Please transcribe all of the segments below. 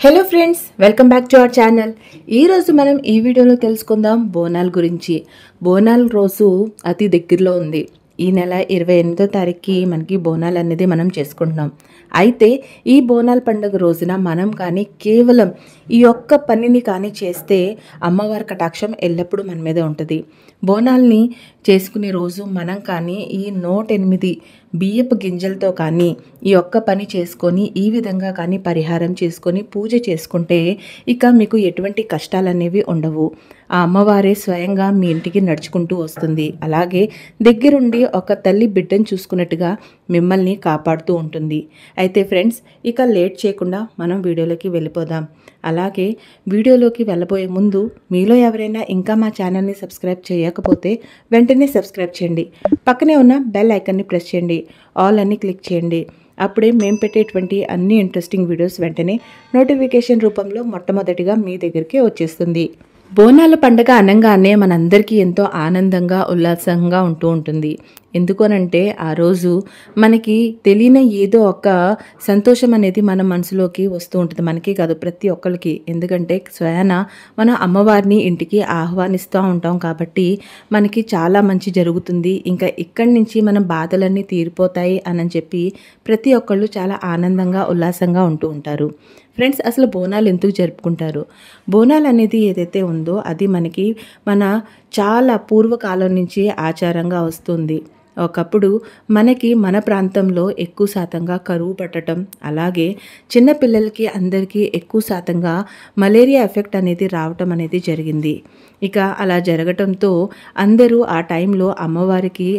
Hello friends, welcome back to our channel. ఈరోజు మనం ఈ వీడియోలో తెలుసుకుందాం బోనాల గురించి. బోనాల రోజు అతి దగ్గరలో ఉంది. ఈ నెల 28వ తారీఖుకి మనకి బోనాలు అనేది మనం చేసుకుంటున్నాం. అయితే ఈ బోనాల పండుగ రోజున మనం కానీ కేవలం ఈ ఒక్క పనిని కానీ చేస్తే అమ్మవారి కటాక్షం ఎల్లప్పుడూ మన మీద ఉంటుంది. బోనాల్ని చేసుకునే రోజు మనం కానీ ఈ 108 బియ్యపు గింజలతో కానీ ఈ ఒక్క పని చేసుకొని ఈ విధంగా కానీ పరిహారం చేసుకొని పూజ చేసుకుంటే ఇక మీకు ఎటువంటి కష్టాలు అనేవి ఉండవు. ఆ అమ్మవారే స్వయంగా మీ ఇంటికి నడుచుకుంటూ వస్తుంది. అలాగే దగ్గరుండి ఒక తల్లి బిడ్డను చూసుకున్నట్టుగా మిమ్మల్ని కాపాడుతూ ఉంటుంది. అయితే ఫ్రెండ్స్, ఇక లేట్ చేయకుండా మనం వీడియోలోకి వెళ్ళిపోదాం. అలాగే వీడియోలోకి వెళ్ళబోయే ముందు మీలో ఎవరైనా ఇంకా మా ఛానల్ని సబ్స్క్రైబ్ చేయకపోతే వెంటనే సబ్స్క్రైబ్ చేయండి. పక్కనే ఉన్న బెల్ ఐకాన్ని ప్రెస్ చేయండి. ఆల్ అని క్లిక్ చేయండి. అప్పుడే మేము పెట్టేటువంటి అన్ని ఇంట్రెస్టింగ్ వీడియోస్ వెంటనే నోటిఫికేషన్ రూపంలో మొట్టమొదటిగా మీ దగ్గరికి వచ్చేస్తుంది. బోనాల పండుగ అనగానే మనందరికీ ఎంతో ఆనందంగా ఉల్లాసంగా ఉంటూ ఉంటుంది. ఎందుకనంటే ఆ రోజు మనకి తెలియని ఏదో ఒక సంతోషం అనేది మన మనసులోకి వస్తూ ఉంటుంది. మనకే కాదు, ప్రతి ఒక్కరికి. ఎందుకంటే స్వయాన మన అమ్మవారిని ఇంటికి ఆహ్వానిస్తూ ఉంటాం కాబట్టి మనకి చాలా మంచి జరుగుతుంది. ఇంకా ఇక్కడి నుంచి మన బాధలన్నీ తీరిపోతాయి అని చెప్పి ప్రతి ఒక్కళ్ళు చాలా ఆనందంగా ఉల్లాసంగా ఉంటూ ఉంటారు. ఫ్రెండ్స్, అసలు బోనాలు ఎందుకు జరుపుకుంటారు? బోనాలు అనేది ఏదైతే ఉందో అది మనకి చాలా పూర్వకాలం నుంచి ఆచారంగా వస్తుంది. ఒకప్పుడు మనకి మన ప్రాంతంలో ఎక్కువ శాతంగా కరువు పట్టడం, అలాగే చిన్నపిల్లలకి అందరికీ ఎక్కువ శాతంగా మలేరియా ఎఫెక్ట్ అనేది రావటం అనేది జరిగింది. ఇక అలా జరగటంతో అందరూ ఆ టైంలో అమ్మవారికి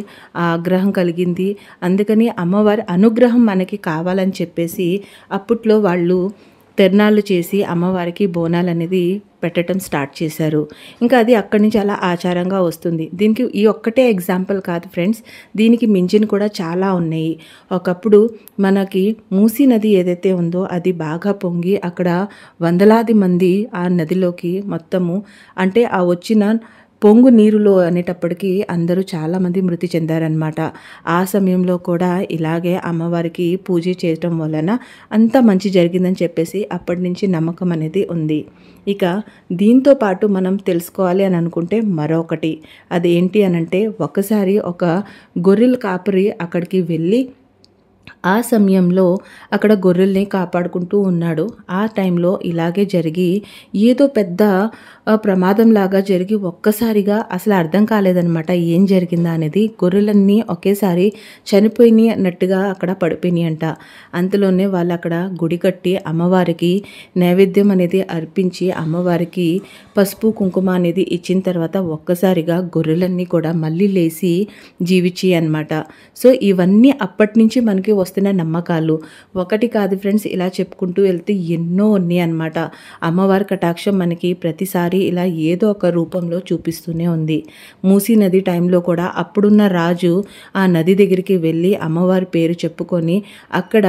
ఆగ్రహం కలిగింది. అందుకని అమ్మవారి అనుగ్రహం మనకి కావాలని చెప్పేసి అప్పట్లో వాళ్ళు తిరణాలు చేసి అమ్మవారికి బోనాలు అనేది పెట్టడం స్టార్ట్ చేశారు. ఇంకా అది అక్కడి నుంచి అలా ఆచారంగా వస్తుంది. దీనికి ఈ ఒక్కటే ఎగ్జాంపుల్ కాదు ఫ్రెండ్స్, దీనికి మించిన కూడా చాలా ఉన్నాయి. ఒకప్పుడు మనకి మూసీ నది ఏదైతే ఉందో అది బాగా పొంగి అక్కడ వందలాది మంది ఆ నదిలోకి మొత్తము అంటే ఆ వచ్చిన పొంగు నీరులో అనేటప్పటికీ అందరూ చాలామంది మృతి చెందారనమాట. ఆ సమయంలో కూడా ఇలాగే అమ్మవారికి పూజ చేయటం వలన అంత మంచి జరిగిందని చెప్పేసి అప్పటి నుంచి నమ్మకం అనేది ఉంది. ఇక దీంతో పాటు మనం తెలుసుకోవాలి అని అనుకుంటే మరొకటి, అదేంటి అనంటే ఒకసారి ఒక గొర్రెల కాపరి అక్కడికి వెళ్ళి ఆ సమయంలో అక్కడ గొర్రెల్ని కాపాడుకుంటూ ఉన్నాడు. ఆ టైంలో ఇలాగే జరిగి ఏదో పెద్ద ప్రమాదంలాగా జరిగి ఒక్కసారిగా అసలు అర్థం కాలేదనమాట ఏం జరిగిందా అనేది. గొర్రెలన్నీ ఒకేసారి చనిపోయినట్టుగా అక్కడ పడిపోయినాయి అంట. అంతలోనే వాళ్ళు అక్కడ గుడి కట్టి అమ్మవారికి నైవేద్యం అనేది అర్పించి అమ్మవారికి పసుపు కుంకుమ అనేది ఇచ్చిన తర్వాత ఒక్కసారిగా గొర్రెలన్నీ కూడా మళ్ళీ లేచి జీవించి అనమాట. సో ఇవన్నీ అప్పటి నుంచి మనకి వస్తున్న నమ్మకాలు. ఒకటి కాదు ఫ్రెండ్స్, ఇలా చెప్పుకుంటూ వెళ్తే ఎన్నో ఉన్నాయి అన్నమాట. అమ్మవారి కటాక్షం మనకి ప్రతిసారి ఇలా ఏదో ఒక రూపంలో చూపిస్తూనే ఉంది. మూసీ నది టైంలో కూడా అప్పుడున్న రాజు ఆ నది దగ్గరికి వెళ్ళి అమ్మవారి పేరు చెప్పుకొని అక్కడ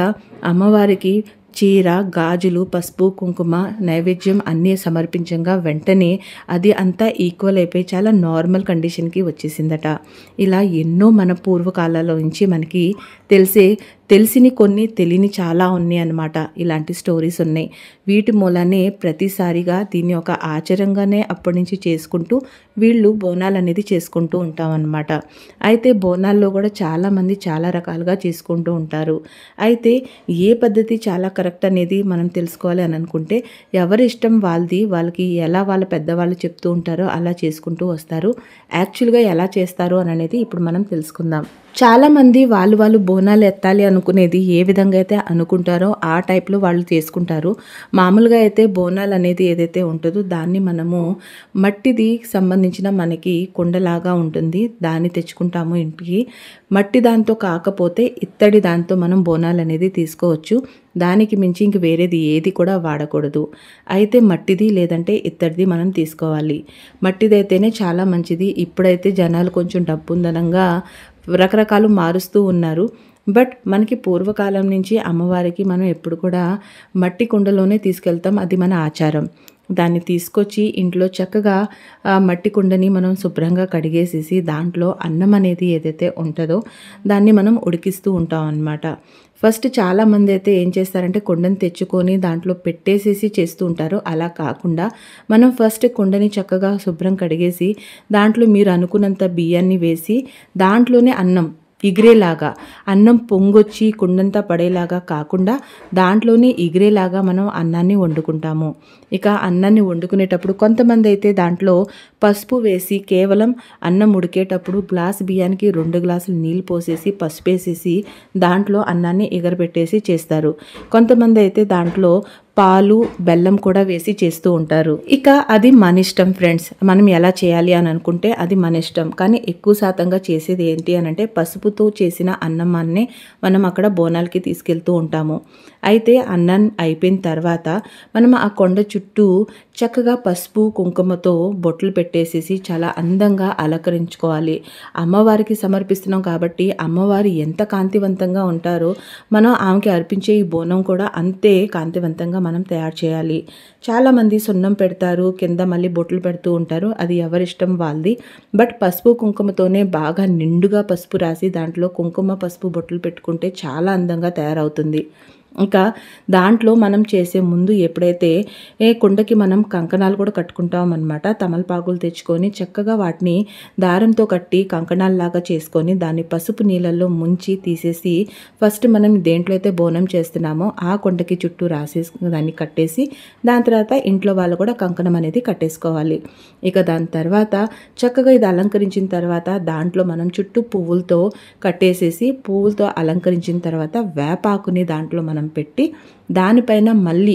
అమ్మవారికి చీర, గాజులు, పసుపు, కుంకుమ, నైవేద్యం అన్నీ సమర్పించగా వెంటనే అది అంతా ఈక్వల్ అయిపోయి చాలా నార్మల్ కండిషన్కి వచ్చేసిందట. ఇలా ఎన్నో మన పూర్వకాలాల నుంచి మనకి తెలిసిని కొన్ని తెలియని చాలా ఉన్నాయి అన్నమాట. ఇలాంటి స్టోరీస్ ఉన్నాయి. వీటి మూలనే ప్రతిసారిగా దీన్ని ఒక ఆచారంగానే అప్పటి నుంచి చేసుకుంటూ వీళ్ళు బోనాలు అనేది చేసుకుంటూ ఉంటాం అన్నమాట. అయితే బోనాల్లో కూడా చాలామంది చాలా రకాలుగా చేసుకుంటూ ఉంటారు. అయితే ఏ పద్ధతి చాలా కరెక్ట్ అనేది మనం తెలుసుకోవాలి అని అనుకుంటే ఎవరి ఇష్టం వాళ్ళది. వాళ్ళకి ఎలా వాళ్ళ పెద్దవాళ్ళు చెప్తూ ఉంటారో అలా చేసుకుంటూ వస్తారు. యాక్చువల్గా ఎలా చేస్తారు అనేది ఇప్పుడు మనం తెలుసుకుందాం. చాలామంది వాళ్ళు బోనాలు ఎత్తాలి అనుకునేది ఏ విధంగా అయితే అనుకుంటారో ఆ టైప్లో వాళ్ళు చేసుకుంటారు. మామూలుగా అయితే బోనాలు అనేది ఏదైతే ఉంటుందో దాన్ని మనము మట్టిది సంబంధించిన మనకి కుండలాగా ఉంటుంది, దాన్ని తెచ్చుకుంటాము ఇంటికి. మట్టి దాంతో కాకపోతే ఇత్తడి దాంతో మనం బోనాలు అనేది తీసుకోవచ్చు. దానికి మించి ఇంక వేరేది ఏది కూడా వాడకూడదు. అయితే మట్టిది లేదంటే ఇత్తడిది మనం తీసుకోవాలి. మట్టిది అయితేనే చాలా మంచిది. ఇప్పుడైతే జనాలు కొంచెం డబ్బుందనంగా రకరకాలు మారుస్తూ ఉన్నారు. బట్ మనకి పూర్వకాలం నుంచి అమ్మవారికి మనం ఎప్పుడు కూడా మట్టి కుండలోనే తీసుకెళ్తాం. అది మన ఆచారం. దాన్ని తీసుకొచ్చి ఇంట్లో చక్కగా మట్టి కుండని మనం శుభ్రంగా కడిగేసేసి దాంట్లో అన్నం అనేది ఏదైతే ఉంటుందో దాన్ని మనం ఉడికిస్తూ ఉంటాం అన్నమాట. ఫస్ట్ చాలామంది అయితే ఏం చేస్తారంటే కుండని తెచ్చుకొని దాంట్లో పెట్టేసేసి చేస్తూ ఉంటారు. అలా కాకుండా మనం ఫస్ట్ కుండని చక్కగా శుభ్రం కడిగేసి దాంట్లో మీరు అనుకున్నంత బియ్యాన్ని వేసి దాంట్లోనే ఎగిరేలాగా అన్నం పొంగొచ్చి కుండంతా పడేలాగా కాకుండా దాంట్లోనే ఎగిరేలాగా మనం అన్నాన్ని వండుకుంటాము. ఇక అన్నాన్ని వండుకునేటప్పుడు కొంతమంది అయితే దాంట్లో పసుపు వేసి కేవలం అన్నం ఉడికేటప్పుడు గ్లాస్ బియ్యానికి 2 గ్లాసులు నీళ్ళు పోసేసి పసుపు వేసేసి దాంట్లో అన్నాన్ని ఎగరబెట్టేసి చేస్తారు. కొంతమంది అయితే దాంట్లో పాలు బెల్లం కూడా వేసి చేస్తూ ఉంటారు. ఇక అది మన ఇష్టం ఫ్రెండ్స్, మనం ఎలా చేయాలి అని అనుకుంటే అది మన ఇష్టం. కానీ ఎక్కువ శాతంగా చేసేది ఏంటి అని అంటే పసుపుతో చేసిన అన్నాన్ని మనం అక్కడ బోనాలకి తీసుకెళ్తూ ఉంటాము. అయితే అన్నం అయిపోయిన తర్వాత మనం ఆ కొండ చుట్టూ చక్కగా పసుపు కుంకుమతో బొట్లు పెట్టేసేసి చాలా అందంగా అలంకరించుకోవాలి. అమ్మవారికి సమర్పిస్తున్నాం కాబట్టి అమ్మవారు ఎంత కాంతివంతంగా ఉంటారో మనం ఆమెకి అర్పించే ఈ బోనం కూడా అంతే కాంతివంతంగా మనం తయారు చేయాలి. చాలామంది సున్నం పెడతారు, కింద మళ్ళీ బొట్లు పెడుతూ ఉంటారు. అది ఎవరిష్టం వాళ్ళది. బట్ పసుపు కుంకుమతోనే బాగా నిండుగా పసుపు రాసి దాంట్లో కుంకుమ పసుపు బొట్లు పెట్టుకుంటే చాలా అందంగా తయారవుతుంది. ఇంకా దాంట్లో మనం చేసే ముందు ఎప్పుడైతే కుండకి మనం కంకణాలు కూడా కట్టుకుంటాం అన్నమాట. తమలపాకులు తెచ్చుకొని చక్కగా వాటిని దారంతో కట్టి కంకణాలలాగా చేసుకొని దాన్ని పసుపు నీళ్ళల్లో ముంచి తీసేసి ఫస్ట్ మనం దేంట్లో అయితే బోనం చేస్తున్నామో ఆ కొండకి చుట్టూ రాసేసి దాన్ని కట్టేసి దాని తర్వాత ఇంట్లో వాళ్ళు కూడా కంకణం అనేది కట్టేసుకోవాలి. ఇక దాని తర్వాత చక్కగా ఇది అలంకరించిన తర్వాత దాంట్లో మనం చుట్టూ పువ్వులతో కట్టేసేసి పువ్వులతో అలంకరించిన తర్వాత వేపాకుని దాంట్లో మనం పెట్టి దానిపైన మళ్ళీ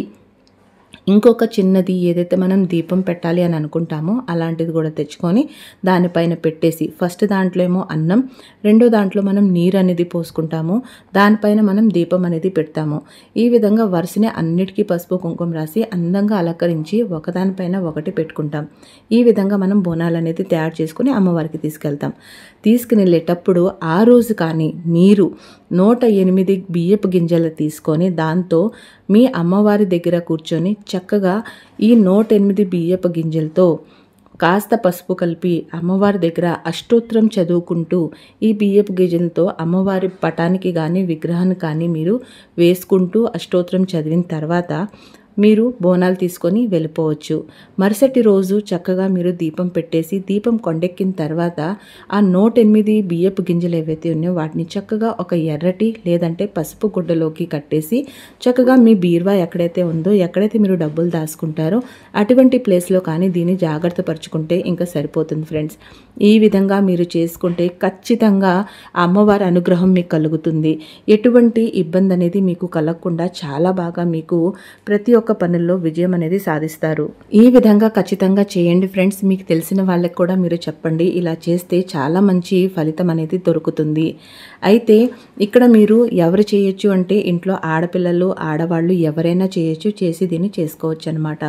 ఇంకొక చిన్నది ఏదైతే మనం దీపం పెట్టాలి అని అనుకుంటామో అలాంటిది కూడా తెచ్చుకొని దానిపైన పెట్టేసి ఫస్ట్ దాంట్లో ఏమో అన్నం, రెండో దాంట్లో మనం నీరు అనేది పోసుకుంటాము, దానిపైన మనం దీపం అనేది పెడతాము. ఈ విధంగా వరుసనే అన్నిటికీ పసుపు కుంకుమ రాసి అందంగా అలంకరించి ఒకదానిపైన ఒకటి పెట్టుకుంటాం. ఈ విధంగా మనం బోనాలు అనేది తయారు చేసుకుని అమ్మవారికి తీసుకెళ్తాం. తీసుకుని వెళ్ళేటప్పుడు ఆ రోజు కానీ మీరు 108 బియ్యపు గింజలు తీసుకొని దాంతో మీ అమ్మవారి దగ్గర కూర్చొని చక్కగా ఈ 108 బియ్యపు గింజలతో కాస్త పసుపు కలిపి అమ్మవారి దగ్గర అష్టోత్తరం చదువుకుంటూ ఈ బియ్యపు గింజలతో అమ్మవారి పటానికి కానీ విగ్రహానికి కానీ మీరు వేసుకుంటూ అష్టోత్తరం చదివిన తర్వాత మీరు బోనాలు తీసుకొని వెళ్ళిపోవచ్చు. మరుసటి రోజు చక్కగా మీరు దీపం పెట్టేసి దీపం కొండెక్కిన తర్వాత ఆ 108 బియ్యపు గింజలు ఏవైతే ఉన్నాయో వాటిని చక్కగా ఒక ఎర్రటి లేదంటే పసుపు గుడ్డలోకి కట్టేసి చక్కగా మీ బీరువా ఎక్కడైతే ఉందో ఎక్కడైతే మీరు డబ్బులు దాచుకుంటారో అటువంటి ప్లేస్లో కానీ దీన్ని జాగ్రత్త పరుచుకుంటే ఇంకా సరిపోతుంది ఫ్రెండ్స్. ఈ విధంగా మీరు చేసుకుంటే ఖచ్చితంగా అమ్మవారి అనుగ్రహం మీకు కలుగుతుంది. ఎటువంటి ఇబ్బంది అనేది మీకు కలగకుండా చాలా బాగా మీకు ప్రతి ఒక్క పనుల్లో విజయం అనేది సాధిస్తారు. ఈ విధంగా ఖచ్చితంగా చేయండి ఫ్రెండ్స్. మీకు తెలిసిన వాళ్ళకి కూడా మీరు చెప్పండి. ఇలా చేస్తే చాలా మంచి ఫలితం అనేది దొరుకుతుంది. అయితే ఇక్కడ మీరు ఎవరు చేయొచ్చు అంటే ఇంట్లో ఆడపిల్లలు ఆడవాళ్ళు ఎవరైనా చేయొచ్చు, చేసి దీన్ని చేసుకోవచ్చు అనమాట.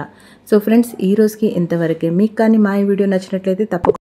సో ఫ్రెండ్స్ ఈ రోజుకి ఇంతవరకే. మీకు కానీ మా ఈ వీడియో నచ్చినట్లయితే తప్పకుండా